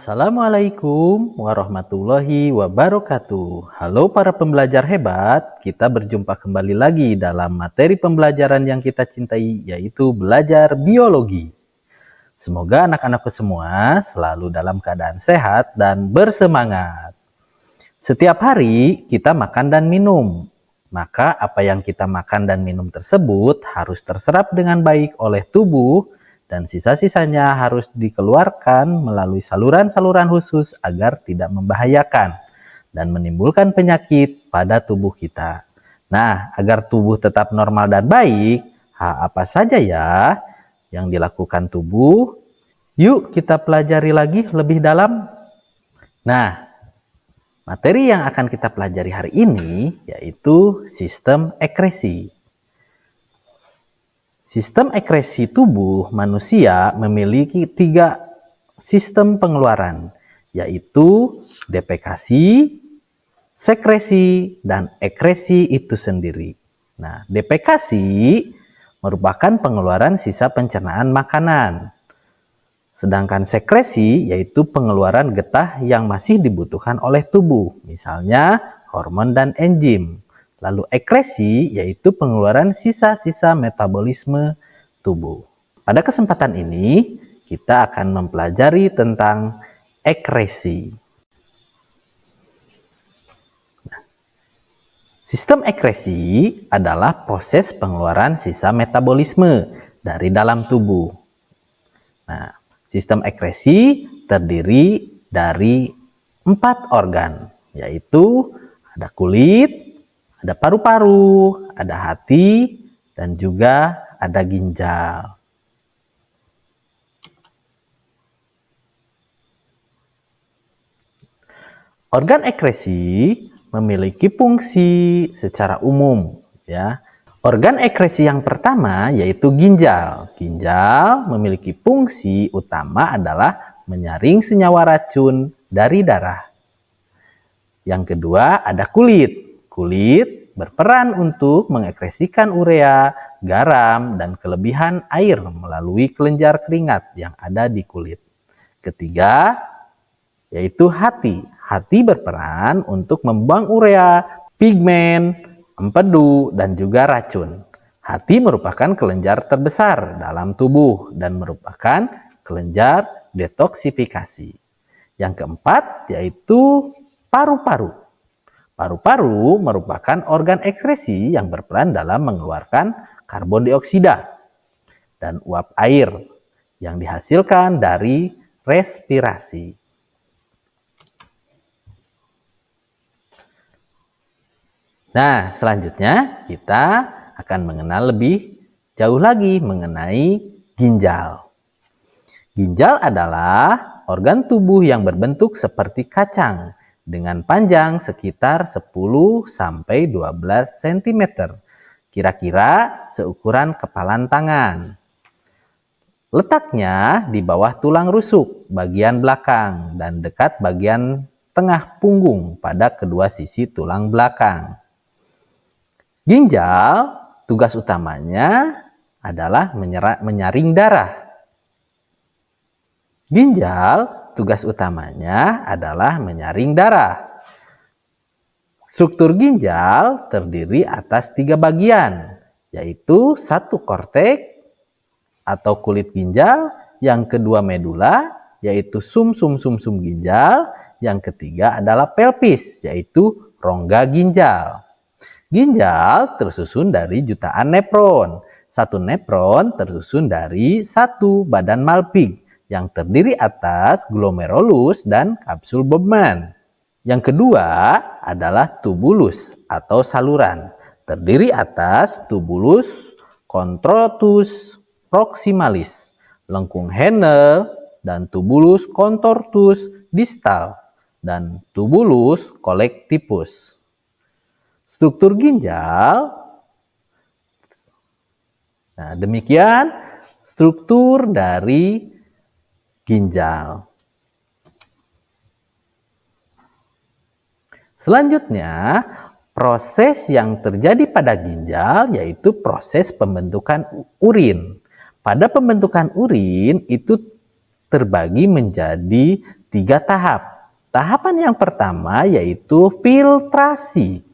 Assalamualaikum warahmatullahi wabarakatuh. Halo para pembelajar hebat, kita berjumpa kembali lagi dalam materi pembelajaran yang kita cintai, yaitu belajar biologi. Semoga anak-anakku semua selalu dalam keadaan sehat dan bersemangat. Setiap hari kita makan dan minum, maka apa yang kita makan dan minum tersebut harus terserap dengan baik oleh tubuh, dan sisa-sisanya harus dikeluarkan melalui saluran-saluran khusus agar tidak membahayakan dan menimbulkan penyakit pada tubuh kita. Nah, agar tubuh tetap normal dan baik, apa saja ya yang dilakukan tubuh? Yuk kita pelajari lagi lebih dalam. Nah, materi yang akan kita pelajari hari ini yaitu sistem ekresi. Sistem ekresi tubuh manusia memiliki 3 sistem pengeluaran, yaitu defekasi, sekresi, dan ekresi itu sendiri. Nah, defekasi merupakan pengeluaran sisa pencernaan makanan. Sedangkan sekresi yaitu pengeluaran getah yang masih dibutuhkan oleh tubuh, misalnya hormon dan enzim. Lalu ekresi yaitu pengeluaran sisa-sisa metabolisme tubuh. Pada kesempatan ini kita akan mempelajari tentang ekresi. Sistem ekresi adalah proses pengeluaran sisa metabolisme dari dalam tubuh. Nah, sistem ekresi terdiri dari 4 organ, yaitu ada kulit, ada paru-paru, ada hati, dan juga ada ginjal. Organ ekresi memiliki fungsi secara umum, ya. Organ ekresi yang pertama yaitu ginjal. Ginjal memiliki fungsi utama adalah menyaring senyawa racun dari darah. Yang kedua ada kulit. Kulit berperan untuk mengekresikan urea, garam, dan kelebihan air melalui kelenjar keringat yang ada di kulit. Ketiga, yaitu hati. Hati berperan untuk membuang urea, pigmen, empedu, dan juga racun. Hati merupakan kelenjar terbesar dalam tubuh dan merupakan kelenjar detoksifikasi. Yang keempat, yaitu paru-paru. Paru-paru merupakan organ ekresi yang berperan dalam mengeluarkan karbon dioksida dan uap air yang dihasilkan dari respirasi. Nah, selanjutnya kita akan mengenal lebih jauh lagi mengenai ginjal. Ginjal adalah organ tubuh yang berbentuk seperti kacang dengan panjang sekitar 10-12 cm, kira-kira seukuran kepalan tangan. Letaknya di bawah tulang rusuk bagian belakang dan dekat bagian tengah punggung pada kedua sisi tulang belakang. Ginjal tugas utamanya adalah menyaring darah. Ginjal tugas utamanya adalah menyaring darah. Struktur ginjal terdiri atas 3 bagian, yaitu 1 korteks atau kulit ginjal, yang kedua medula, yaitu sum-sum ginjal, yang ketiga adalah pelvis, yaitu rongga ginjal. Ginjal tersusun dari jutaan nefron. 1 nefron tersusun dari 1 badan Malpighi yang terdiri atas glomerulus dan kapsul Bowman. Yang kedua adalah tubulus atau saluran, terdiri atas tubulus contortus proximalis, lengkung Henle, dan tubulus contortus distal, dan tubulus collectivus. Struktur ginjal. Nah, demikian struktur dari ginjal. Selanjutnya, proses yang terjadi pada ginjal yaitu proses pembentukan urin. Pada pembentukan urin itu terbagi menjadi 3 tahap. Tahapan yang pertama yaitu filtrasi.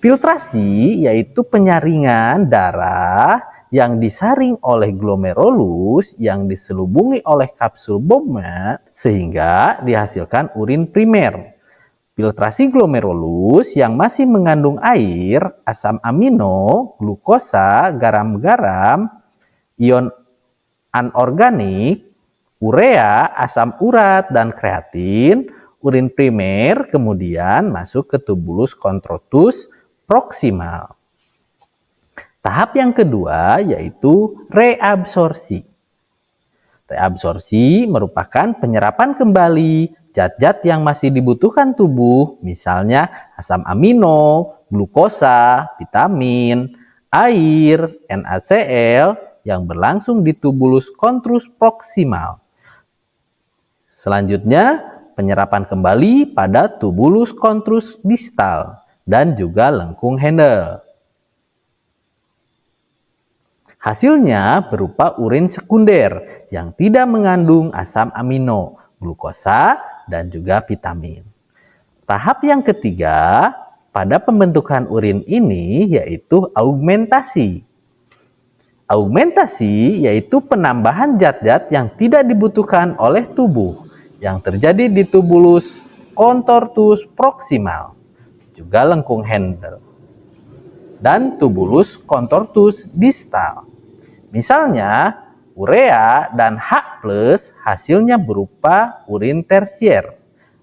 Filtrasi yaitu penyaringan darah yang disaring oleh glomerulus yang diselubungi oleh kapsul Bowman sehingga dihasilkan urin primer. Filtrasi glomerulus yang masih mengandung air, asam amino, glukosa, garam-garam, ion anorganik, urea, asam urat, dan kreatin, urin primer kemudian masuk ke tubulus kontrotus proksimal. Tahap yang kedua yaitu reabsorpsi. Reabsorpsi merupakan penyerapan kembali zat-zat yang masih dibutuhkan tubuh, misalnya asam amino, glukosa, vitamin, air, NaCl yang berlangsung di tubulus kontrotus proksimal. Selanjutnya, penyerapan kembali pada tubulus kontrotus distal dan juga lengkung Hendel. Hasilnya berupa urin sekunder yang tidak mengandung asam amino, glukosa, dan juga vitamin. Tahap yang ketiga pada pembentukan urin ini yaitu augmentasi. Augmentasi yaitu penambahan zat-zat yang tidak dibutuhkan oleh tubuh yang terjadi di tubulus kontrotus proksimal, juga lengkung Hendel, dan tubulus kontrotus distal. Misalnya, urea dan H+ hasilnya berupa urin tersier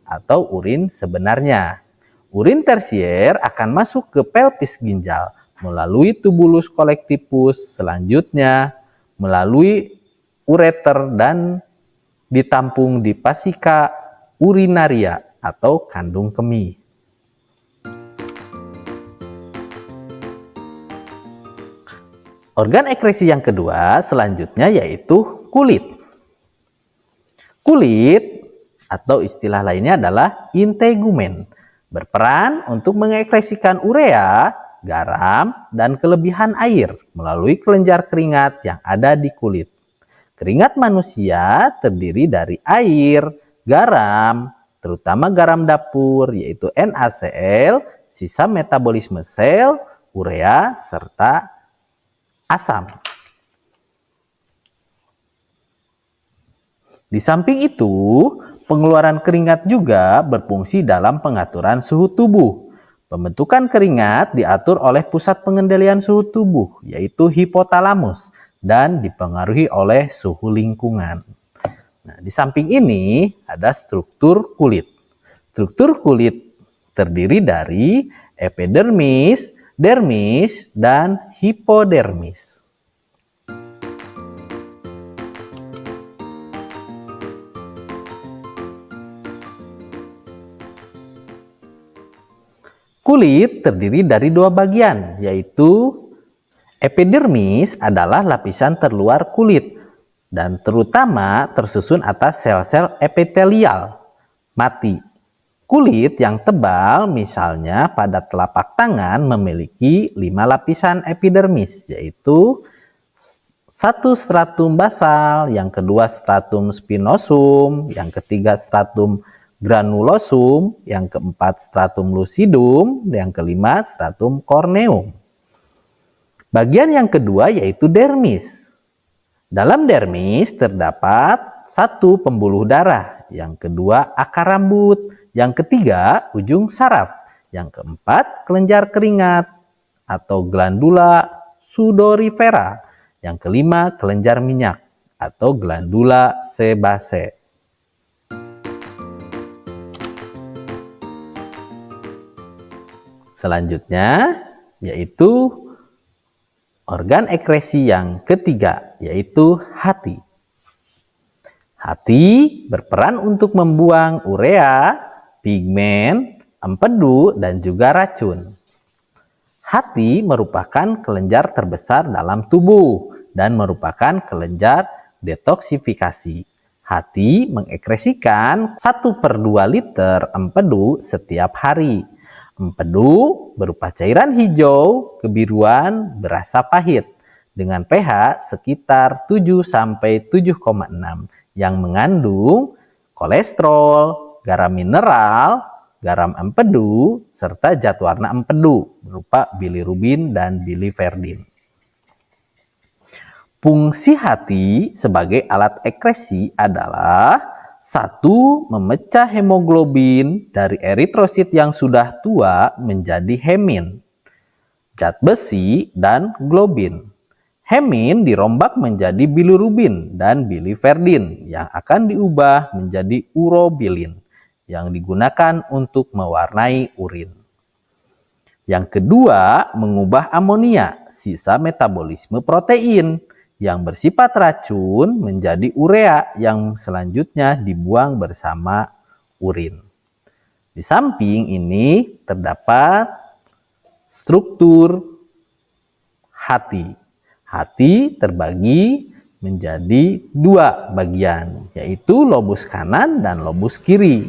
atau urin sebenarnya. Urin tersier akan masuk ke pelvis ginjal melalui tubulus kolektivus, selanjutnya melalui ureter dan ditampung di fasika urinaria atau kandung kemih. Organ ekskresi yang kedua selanjutnya yaitu kulit. Kulit atau istilah lainnya adalah integumen, berperan untuk mengekskresikan urea, garam, dan kelebihan air melalui kelenjar keringat yang ada di kulit. Keringat manusia terdiri dari air, garam, terutama garam dapur yaitu NaCl, sisa metabolisme sel, urea, serta asam. Di samping itu, pengeluaran keringat juga berfungsi dalam pengaturan suhu tubuh. Pembentukan keringat diatur oleh pusat pengendalian suhu tubuh, yaitu hipotalamus, dan dipengaruhi oleh suhu lingkungan. Nah, di samping ini ada struktur kulit. Struktur kulit terdiri dari epidermis, dermis, dan hipodermis. Kulit terdiri dari dua bagian, yaitu epidermis adalah lapisan terluar kulit dan terutama tersusun atas sel-sel epitelial mati. Kulit yang tebal misalnya pada telapak tangan memiliki 5 lapisan epidermis, yaitu satu stratum basal, yang kedua stratum spinosum, yang ketiga stratum granulosum, yang keempat stratum lucidum, yang kelima stratum corneum. Bagian yang kedua yaitu dermis. Dalam dermis terdapat satu pembuluh darah, yang kedua akar rambut, yang ketiga ujung saraf, yang keempat kelenjar keringat atau glandula sudorifera, yang kelima kelenjar minyak atau glandula sebase. Selanjutnya yaitu organ ekskresi yang ketiga yaitu hati. Hati berperan untuk membuang urea, pigmen, empedu, dan juga racun. Hati merupakan kelenjar terbesar dalam tubuh dan merupakan kelenjar detoksifikasi. Hati mengekskresikan 1/2 liter empedu setiap hari. Empedu berupa cairan hijau, kebiruan, berasa pahit dengan pH sekitar 7 sampai 7,6 yang mengandung kolesterol, garam mineral, garam empedu, serta zat warna empedu berupa bilirubin dan biliverdin. Fungsi hati sebagai alat ekskresi adalah: 1. Memecah hemoglobin dari eritrosit yang sudah tua menjadi hemin, zat besi, dan globin. Hemin dirombak menjadi bilirubin dan biliverdin yang akan diubah menjadi urobilin yang digunakan untuk mewarnai urin. Yang kedua, mengubah amonia, sisa metabolisme protein yang bersifat racun, menjadi urea yang selanjutnya dibuang bersama urin. Di samping ini terdapat struktur hati. Hati terbagi menjadi 2 bagian, yaitu lobus kanan dan lobus kiri.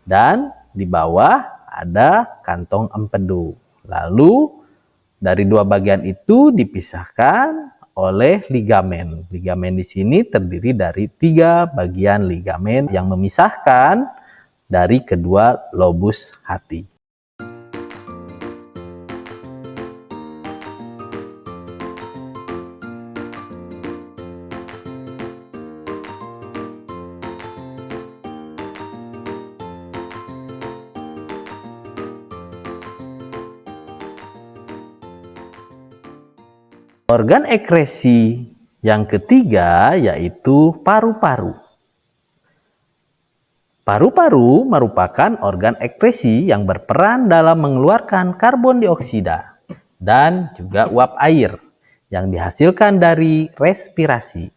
Dan di bawah ada kantong empedu. Lalu dari 2 bagian itu dipisahkan oleh ligamen. Ligamen di sini terdiri dari 3 bagian ligamen yang memisahkan dari kedua lobus hati. Organ ekskresi yang ketiga yaitu paru-paru. Paru-paru merupakan organ ekskresi yang berperan dalam mengeluarkan karbon dioksida dan juga uap air yang dihasilkan dari respirasi.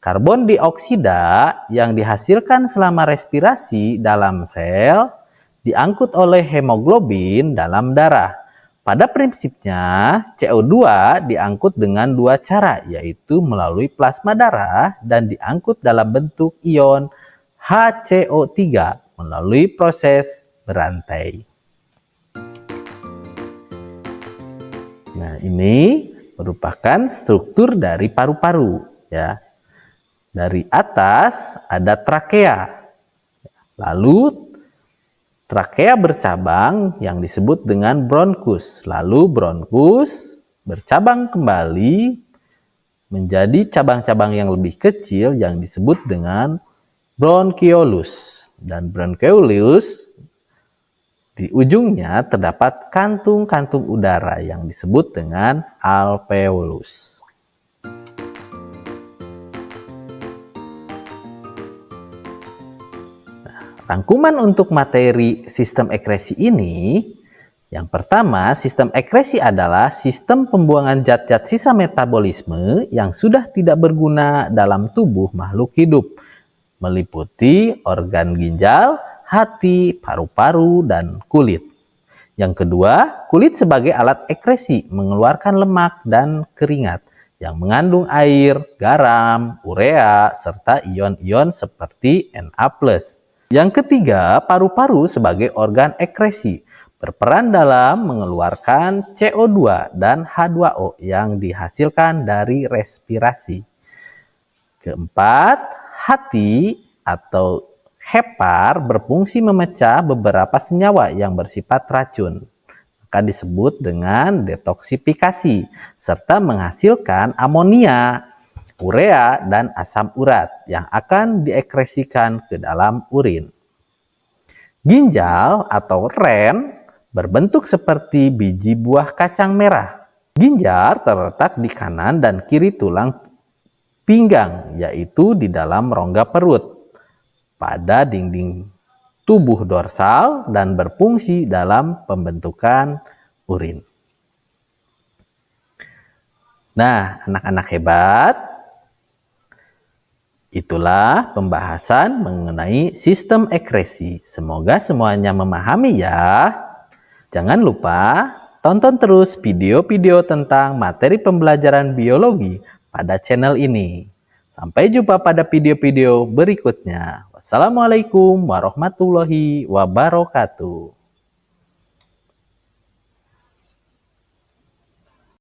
Karbon dioksida yang dihasilkan selama respirasi dalam sel diangkut oleh hemoglobin dalam darah. Pada prinsipnya, CO2 diangkut dengan 2 cara, yaitu melalui plasma darah dan diangkut dalam bentuk ion HCO3 melalui proses berantai. Nah, ini merupakan struktur dari paru-paru, ya. Dari atas ada trakea. Lalu trakea bercabang yang disebut dengan bronkus. Lalu bronkus bercabang kembali menjadi cabang-cabang yang lebih kecil yang disebut dengan bronkiolus. Dan bronkiolus di ujungnya terdapat kantung-kantung udara yang disebut dengan alveolus. Rangkuman untuk materi sistem ekskresi ini, yang pertama, sistem ekskresi adalah sistem pembuangan zat-zat sisa metabolisme yang sudah tidak berguna dalam tubuh makhluk hidup, meliputi organ ginjal, hati, paru-paru, dan kulit. Yang kedua, kulit sebagai alat ekskresi mengeluarkan lemak dan keringat yang mengandung air, garam, urea, serta ion-ion seperti Na+. Yang ketiga, paru-paru sebagai organ ekskresi berperan dalam mengeluarkan CO2 dan H2O yang dihasilkan dari respirasi. Keempat, hati atau hepar berfungsi memecah beberapa senyawa yang bersifat racun, maka disebut dengan detoksifikasi, serta menghasilkan amonia, urea, dan asam urat yang akan diekskresikan ke dalam urin. Ginjal atau ren berbentuk seperti biji buah kacang merah. Ginjal terletak di kanan dan kiri tulang pinggang, yaitu di dalam rongga perut, pada dinding tubuh dorsal, dan berfungsi dalam pembentukan urin. Nah, anak-anak hebat, itulah pembahasan mengenai sistem ekskresi. Semoga semuanya memahami ya. Jangan lupa tonton terus video-video tentang materi pembelajaran biologi pada channel ini. Sampai jumpa pada video-video berikutnya. Wassalamualaikum warahmatullahi wabarakatuh.